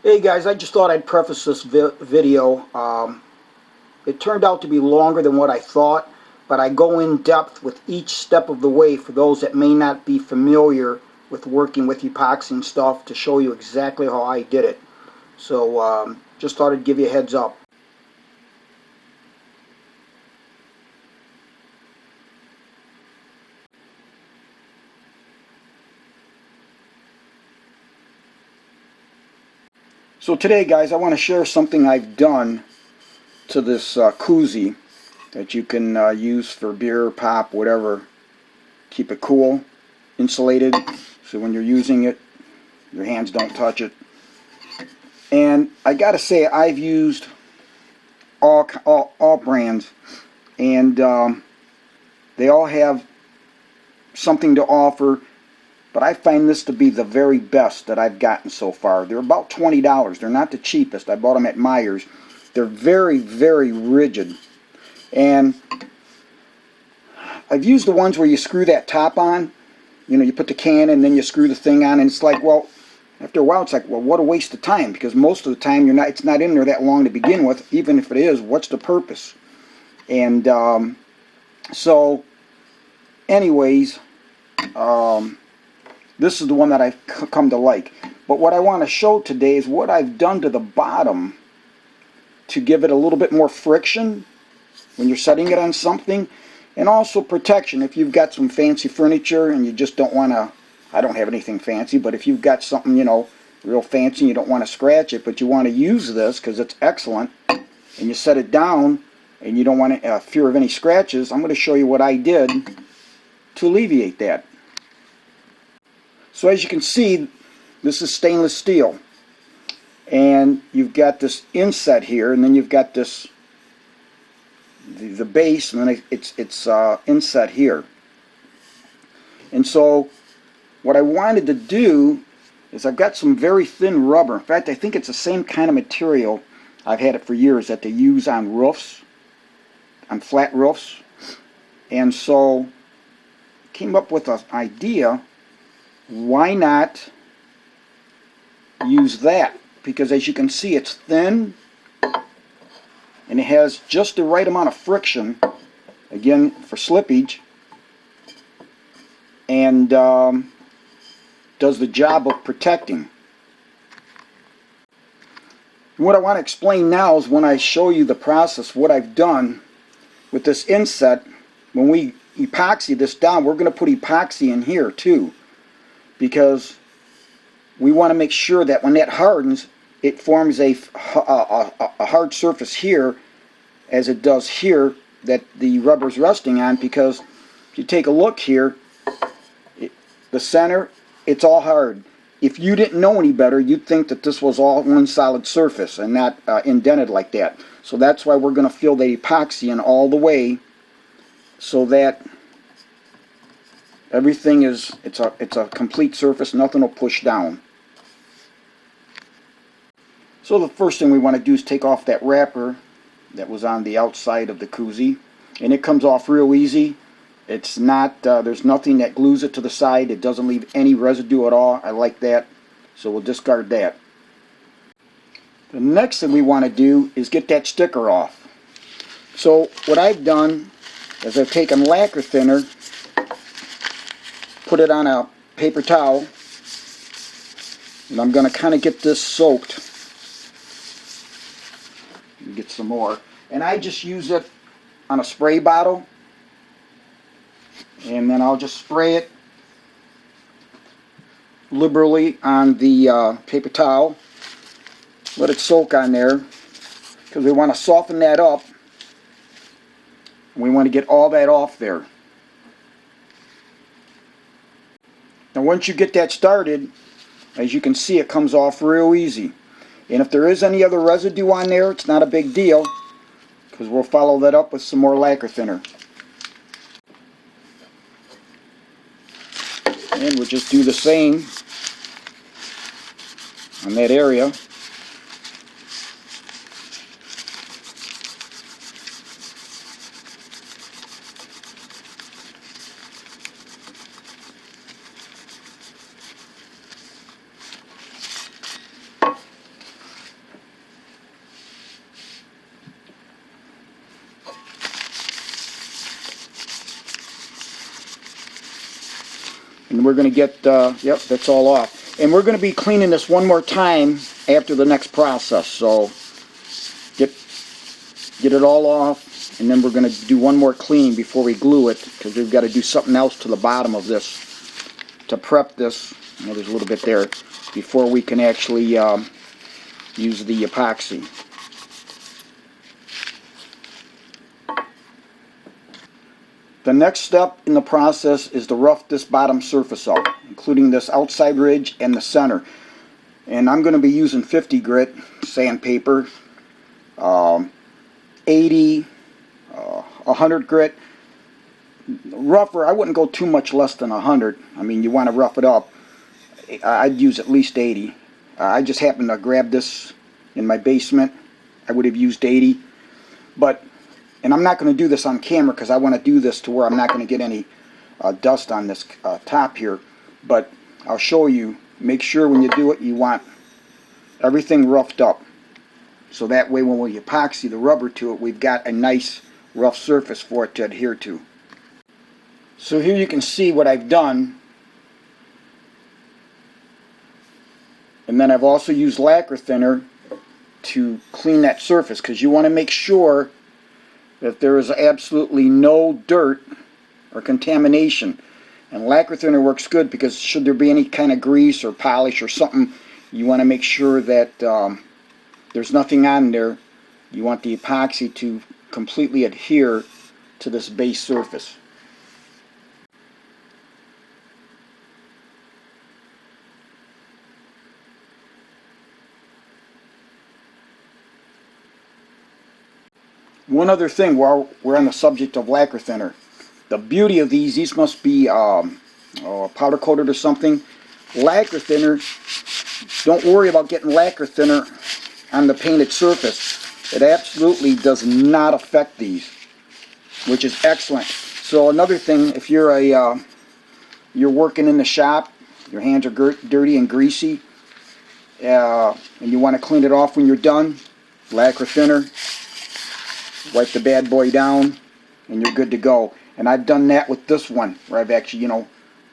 Hey guys, I just thought I'd preface this video. It turned out to be longer than what I thought, but I go in depth with each step of the way for those that may not be familiar with working with epoxy and stuff to show you exactly how I did it. So just thought I'd give you a heads up. So today guys, I want to share something I've done to this koozie that you can use for beer, pop, whatever. Keep it cool, insulated, so when you're using it, your hands don't touch it. And I gotta say, I've used all brands, and they all have something to offer, but I find this to be the very best that I've gotten so far. They're about $20. They're not the cheapest. I bought them at Myers. They're very, very rigid. And I've used the ones where you screw that top on. You know, you put the can in and then you screw the thing on, and it's like, well, after a while it's like, well, what a waste of time, because most of the time it's not in there that long to begin with. Even if it is, what's the purpose? And so anyways, this is the one that I've come to like. But what I want to show today is what I've done to the bottom to give it a little bit more friction when you're setting it on something, and also protection. If you've got some fancy furniture and you just don't want to, I don't have anything fancy, but if you've got something, you know, real fancy and you don't want to scratch it, but you want to use this because it's excellent, and you set it down and you don't want fear of any scratches, I'm going to show you what I did to alleviate that. So as you can see, this is stainless steel, and you've got this inset here, and then you've got this the base, and then it's inset here. And so what I wanted to do is, I've got some very thin rubber. In fact, I think it's the same kind of material, I've had it for years, that they use on roofs, on flat roofs. And so came up with an idea, why not use that? Because as you can see, it's thin and it has just the right amount of friction, again, for slippage, and does the job of protecting. And what I want to explain now is, when I show you the process, what I've done with this inset. When we epoxy this down, we're going to put epoxy in here too, because we want to make sure that when that hardens, it forms a hard surface here, as it does here, that the rubber's resting on. Because if you take a look here, the center, it's all hard. If you didn't know any better, you'd think that this was all one solid surface and not indented like that. So that's why we're going to fill the epoxy in all the way, so that everything is, it's a complete surface, nothing will push down. So the first thing we want to do is take off that wrapper that was on the outside of the koozie, and it comes off real easy. It's not, there's nothing that glues it to the side. It doesn't leave any residue at all. I like that, so we'll discard that. The next thing we want to do is get that sticker off. So what I've done is, I've taken lacquer thinner, put it on a paper towel, and I'm going to kind of get this soaked. Get some more, and I just use it on a spray bottle, and then I'll just spray it liberally on the paper towel. Let it soak on there, because we want to soften that up, and we want to get all that off there. Now once you get that started, as you can see, it comes off real easy. And if there is any other residue on there, it's not a big deal, because we'll follow that up with some more lacquer thinner. And we'll just do the same on that area. And we're going to get, yep, that's all off. And we're going to be cleaning this one more time after the next process. So get it all off, and then we're going to do one more cleaning before we glue it, because we've got to do something else to the bottom of this to prep this. You know, there's a little bit there before we can actually use the epoxy. The next step in the process is to rough this bottom surface out, including this outside ridge and the center. And I'm going to be using 50 grit sandpaper, 80, 100 grit. Rougher, I wouldn't go too much less than 100. I mean, you want to rough it up. I'd use at least 80. I just happened to grab this in my basement. I would have used 80. And I'm not going to do this on camera because I want to do this to where I'm not going to get any dust on this top here. But I'll show you. Make sure when you do it, you want everything roughed up. So that way when we epoxy the rubber to it, we've got a nice rough surface for it to adhere to. So here you can see what I've done. And then I've also used lacquer thinner to clean that surface, because you want to make sure that there is absolutely no dirt or contamination. And lacquer thinner works good because should there be any kind of grease or polish or something, you want to make sure that there's nothing on there. You want the epoxy to completely adhere to this base surface. One other thing while we're on the subject of lacquer thinner. The beauty of these must be powder coated or something. Lacquer thinner, don't worry about getting lacquer thinner on the painted surface. It absolutely does not affect these, which is excellent. So another thing, if you're you're working in the shop, your hands are dirty and greasy, and you want to clean it off when you're done, lacquer thinner, wipe the bad boy down, and you're good to go. And I've done that with this one, where I've actually,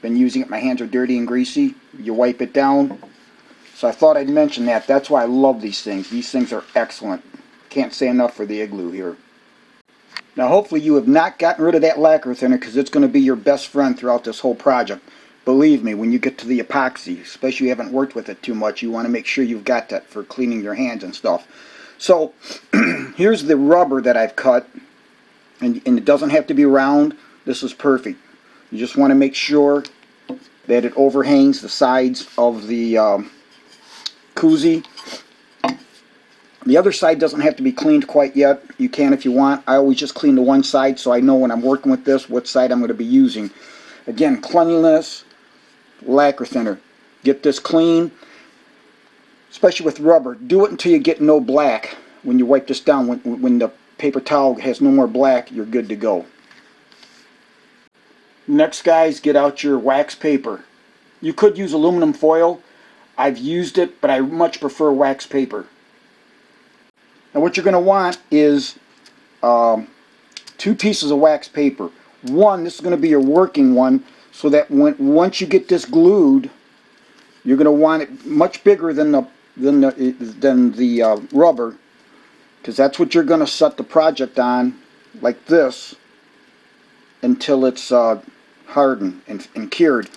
been using it. My hands are dirty and greasy. You wipe it down. So I thought I'd mention that. That's why I love these things. These things are excellent. Can't say enough for the Igloo here. Now hopefully you have not gotten rid of that lacquer thinner, because it's going to be your best friend throughout this whole project. Believe me, when you get to the epoxy, especially if you haven't worked with it too much, you want to make sure you've got that for cleaning your hands and stuff. So here's the rubber that I've cut, and it doesn't have to be round. This is perfect. You just want to make sure that it overhangs the sides of the KOOZIE. The other side doesn't have to be cleaned quite yet. You can if you want. I always just clean the one side so I know when I'm working with this what side I'm going to be using. Again, cleanliness, lacquer thinner. Get this clean. Especially with rubber, do it until you get no black. When you wipe this down, when the paper towel has no more black, you're good to go. Next, guys, get out your wax paper. You could use aluminum foil. I've used it, but I much prefer wax paper. Now what you're going to want is 2 pieces of wax paper. One, this is going to be your working one, so that once you get this glued, you're going to want it much bigger than the rubber, because that's what you're going to set the project on, like this, until it's hardened and cured.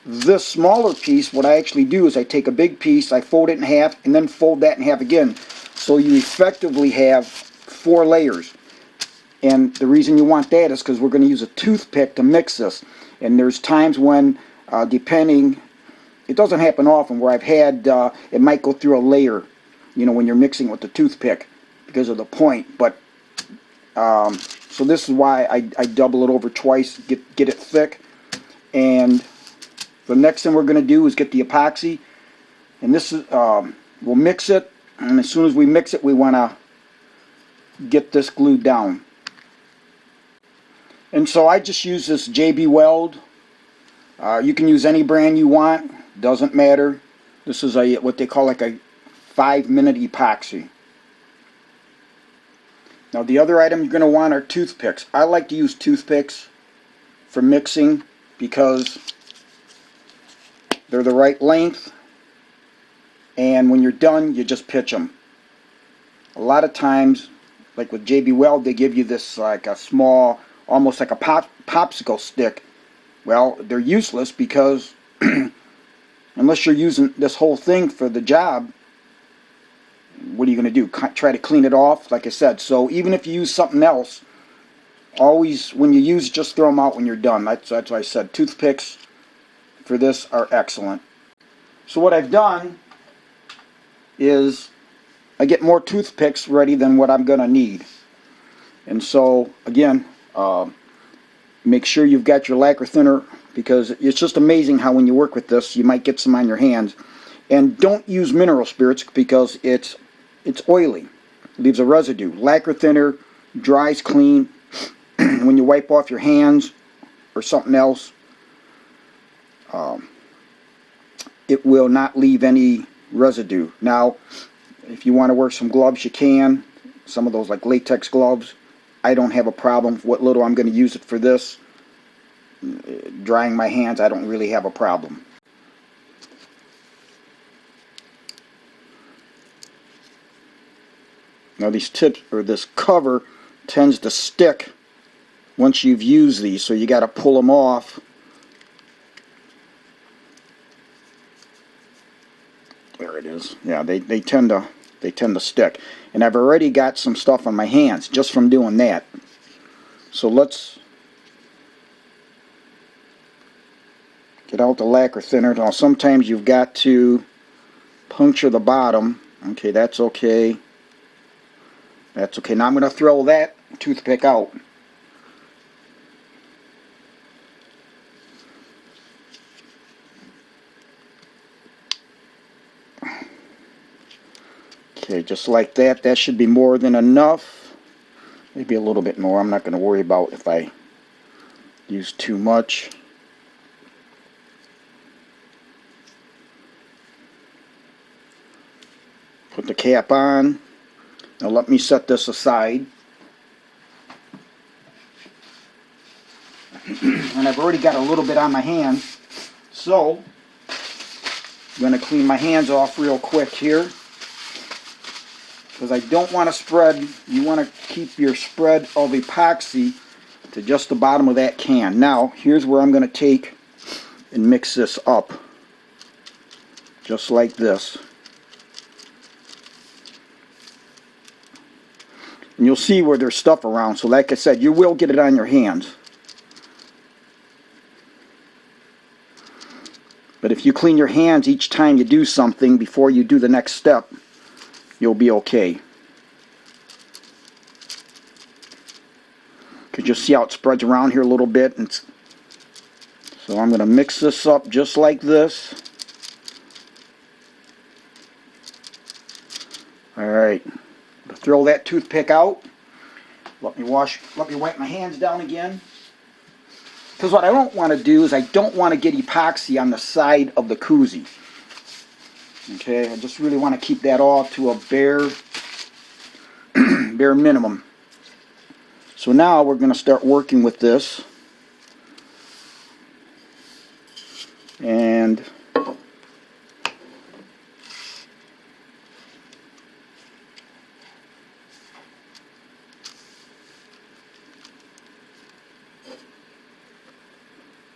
This smaller piece, what I actually do is I take a big piece, I fold it in half, and then fold that in half again, so you effectively have 4 layers. And the reason you want that is because we're going to use a toothpick to mix this, and there's times when depending, it doesn't happen often, where I've had, it might go through a layer, when you're mixing with the toothpick because of the point. But, so this is why I double it over twice, get it thick. And the next thing we're going to do is get the epoxy. And this is, we'll mix it, and as soon as we mix it, we want to get this glued down. And so I just use this JB Weld. You can use any brand you want. Doesn't matter. This is what they call like a 5-minute epoxy. Now the other item you're going to want are toothpicks. I like to use toothpicks for mixing because they're the right length, and when you're done, you just pitch them. A lot of times, like with JB Weld, they give you this like a small, almost like a popsicle stick. Well, they're useless because unless you're using this whole thing for the job, what are you going to do? Try to clean it off, like I said. So even if you use something else, always, when you use, just throw them out when you're done. That's why I said toothpicks for this are excellent. So what I've done is I get more toothpicks ready than what I'm going to need. And so, again, make sure you've got your lacquer thinner, because it's just amazing how when you work with this, you might get some on your hands. And don't use mineral spirits because it's oily. It leaves a residue. Lacquer thinner dries clean. When you wipe off your hands or something else, it will not leave any residue. Now, if you want to wear some gloves, you can. Some of those like latex gloves. I don't have a problem. What little I'm going to use it for this, drying my hands, I don't really have a problem. Now these tips, or this cover, tends to stick once you've used these, so you got to pull them off. There it is. Yeah, they tend to stick. And I've already got some stuff on my hands just from doing that. So let's get out the lacquer thinner. Now sometimes you've got to puncture the bottom. Okay, that's okay. That's okay. Now I'm going to throw that toothpick out. Okay, just like that. That should be more than enough. Maybe a little bit more. I'm not going to worry about if I use too much. Put the cap on. Now let me set this aside. And I've already got a little bit on my hand. So, I'm going to clean my hands off real quick here. Because I don't want to spread, you want to keep your spread of epoxy to just the bottom of that can. Now, here's where I'm going to take and mix this up. Just like this. And you'll see where there's stuff around. So like I said, you will get it on your hands. But if you clean your hands each time you do something before you do the next step, you'll be okay. Because you'll see how it spreads around here a little bit. So I'm going to mix this up just like this. Alright. Throw that toothpick out. Let me wipe my hands down again. Because what I don't want to do is I don't want to get epoxy on the side of the KOOZIE. Okay, I just really want to keep that all to a bare minimum. So now we're going to start working with this. And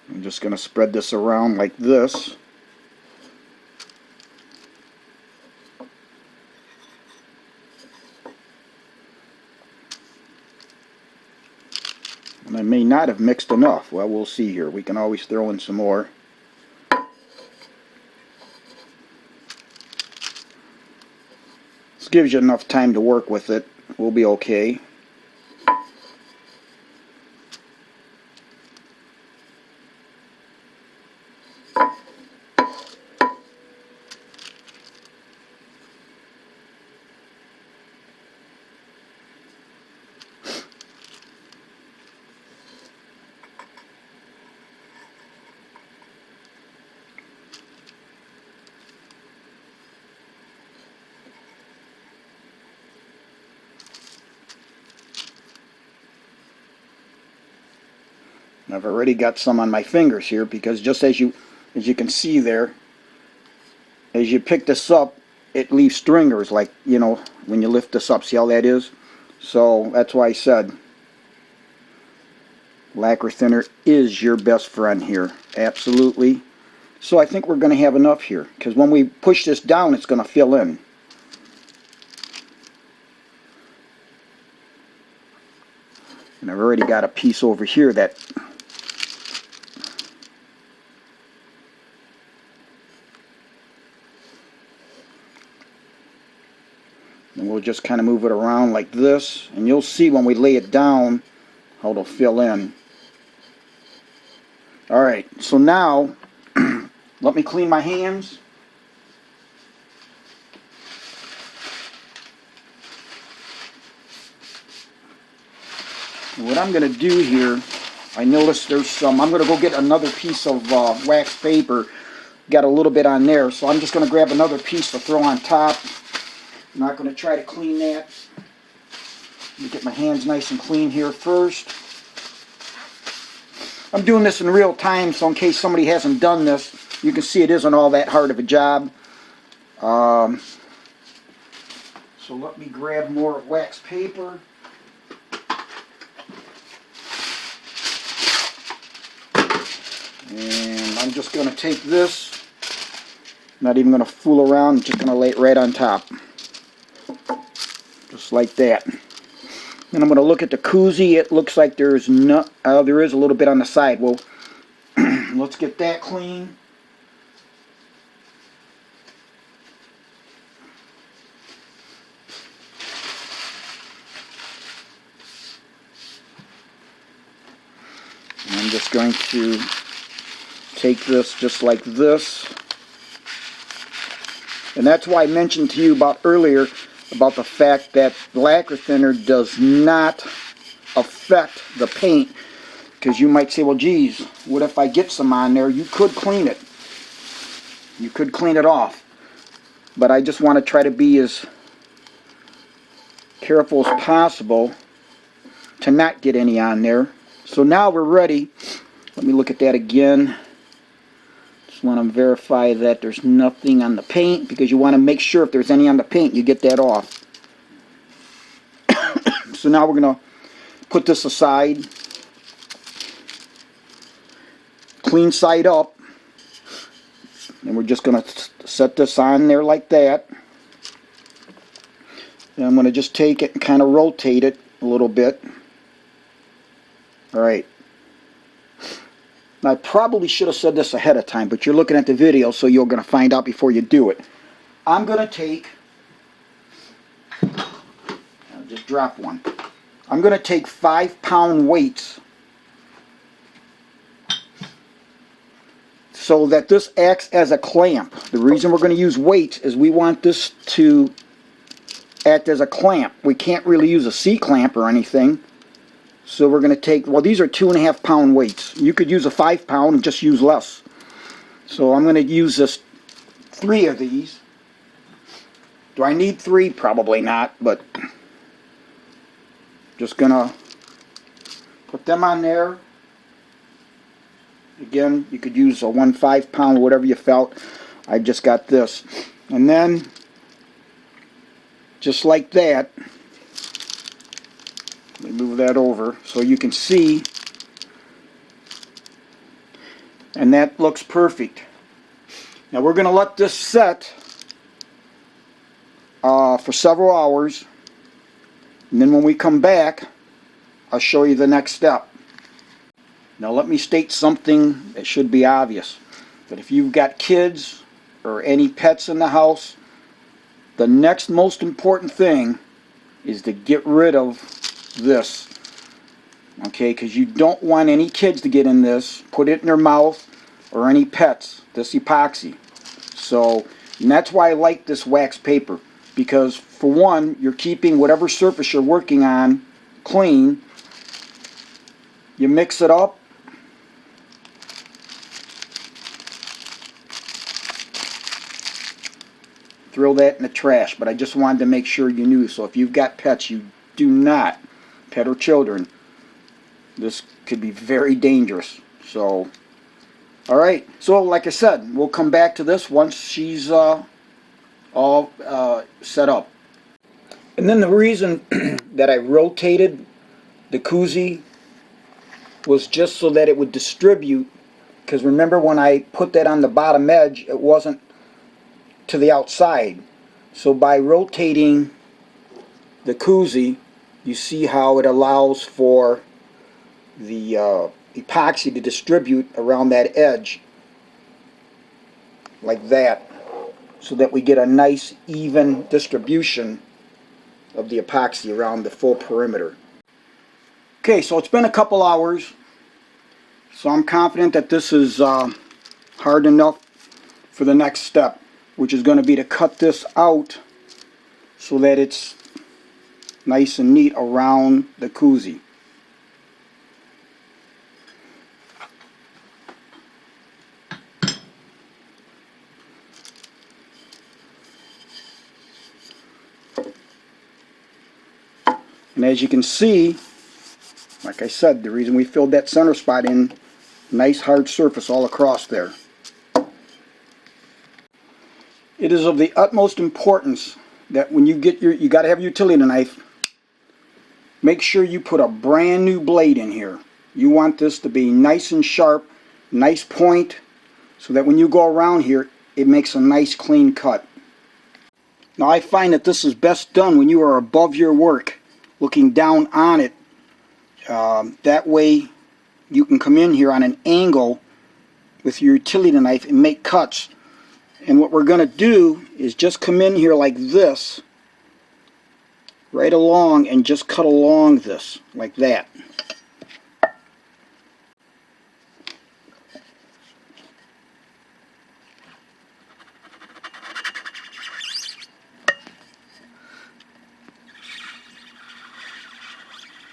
I'm just going to spread this around like this. And I may not have mixed enough. Well, we'll see here. We can always throw in some more. This gives you enough time to work with it. We'll be okay. I've already got some on my fingers here because just as you can see there, as you pick this up, it leaves stringers, like, you know, when you lift this up. See how that is? So that's why I said lacquer thinner is your best friend here. Absolutely. So I think we're going to have enough here, because when we push this down, it's going to fill in. And I've already got a piece over here that and we'll just kind of move it around like this, and you'll see when we lay it down how it'll fill in. Alright, so now let me clean my hands. And what I'm going to do here, I noticed there's some, I'm going to go get another piece of wax paper. Got a little bit on there, so I'm just going to grab another piece to throw on top. I'm not going to try to clean that. Let me get my hands nice and clean here first. I'm doing this in real time, so in case somebody hasn't done this, you can see it isn't all that hard of a job. So let me grab more wax paper. And I'm just going to take this, not even going to fool around, I'm just going to lay it right on top. Just like that. And I'm going to look at the KOOZIE. It looks like there's no, there is a little bit on the side. Well, let's get that clean. And I'm just going to take this just like this. And that's why I mentioned to you about earlier about the fact that lacquer thinner does not affect the paint, because you might say, well, geez, what if I get some on there? You could clean it. You could clean it off. But I just want to try to be as careful as possible to not get any on there. So now we're ready. Let me look at that again. Just want to verify that there's nothing on the paint, because you want to make sure if there's any on the paint, you get that off. So now we're going to put this aside. Clean side up. And we're just going to set this on there like that. And I'm going to just take it and kind of rotate it a little bit. Alright. Now, I probably should have said this ahead of time, but you're looking at the video, so you're going to find out before you do it. I'm going to take, I'll just drop one. I'm going to take 5-pound weights so that this acts as a clamp. The reason we're going to use weights is we want this to act as a clamp. We can't really use a C-clamp or anything. So we're going to take, well, these are 2.5-pound weights. You could use a 5-pound and just use less. So I'm going to use this 3 of these. Do I need 3? Probably not, but just going to put them on there. Again, you could use a 1 5-pound, whatever you felt. I just got this. And then, just like that, let me move that over so you can see. And that looks perfect. Now we're going to let this set for several hours. And then when we come back, I'll show you the next step. Now let me state something that should be obvious. That if you've got kids or any pets in the house, the next most important thing is to get rid of this. Okay, because you don't want any kids to get in this, put it in their mouth, or any pets, this epoxy. So, and that's why I like this wax paper. Because for one, you're keeping whatever surface you're working on clean. You mix it up. Throw that in the trash, but I just wanted to make sure you knew. So if you've got pets, you do not, pet or children, this could be very dangerous. So, alright, so like I said, we'll come back to this once she's all set up. And then the reason that I rotated the KOOZIE was just so that it would distribute, because remember when I put that on the bottom edge, it wasn't to the outside. So by rotating the KOOZIE, you see how it allows for the epoxy to distribute around that edge like that, so that we get a nice even distribution of the epoxy around the full perimeter. Okay, so it's been a couple hours, so I'm confident that this is hard enough for the next step, which is going to be to cut this out so that it's nice and neat around the KOOZIE. And as you can see, like I said, the reason we filled that center spot in, nice hard surface all across there. It is of the utmost importance that when you get you got to have a utility knife, make sure you put a brand new blade in here. You want this to be nice and sharp, nice point, so that when you go around here, it makes a nice clean cut. Now I find that this is best done when you are above your work, looking down on it. That way you can come in here on an angle with your utility knife and make cuts. And what we're going to do is just come in here like this, right along, and just cut along this, like that.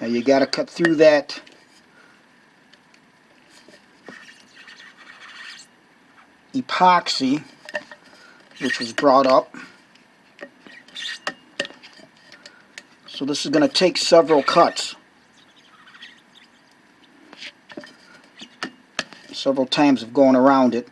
Now you got to cut through that epoxy, which was brought up. So this is going to take several cuts, several times of going around it.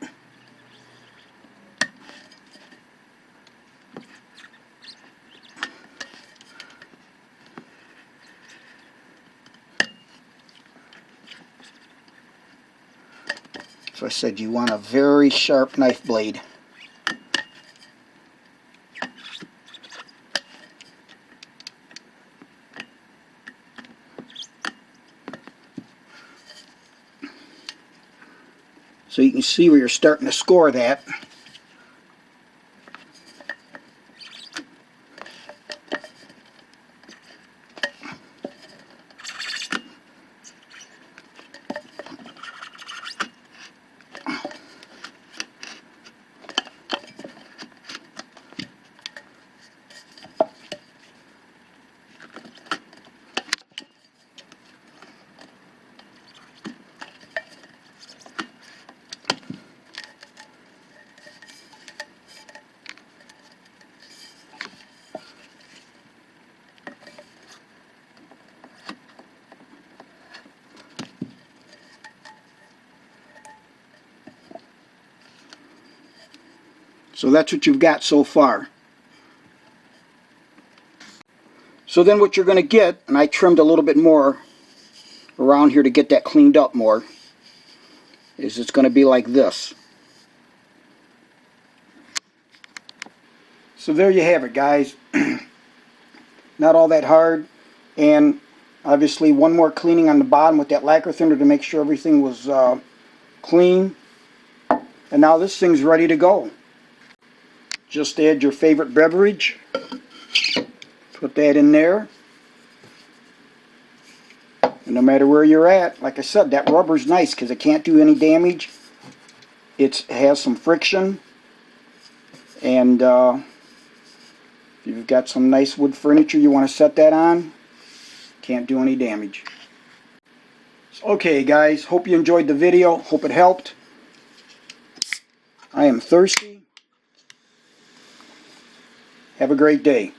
So I said you want a very sharp knife blade. So you can see where you're starting to score that. So that's what you've got so far. So then what you're going to get, and I trimmed a little bit more around here to get that cleaned up more, is it's going to be like this. So there you have it, guys. Not all that hard, and obviously one more cleaning on the bottom with that lacquer thinner to make sure everything was clean. And now this thing's ready to go. Just add your favorite beverage, put that in there, and no matter where you're at, like I said, that rubber's nice because it can't do any damage. It has some friction, and if you've got some nice wood furniture you want to set that on, can't do any damage. Okay guys, hope you enjoyed the video, hope it helped. I am thirsty. Have a great day.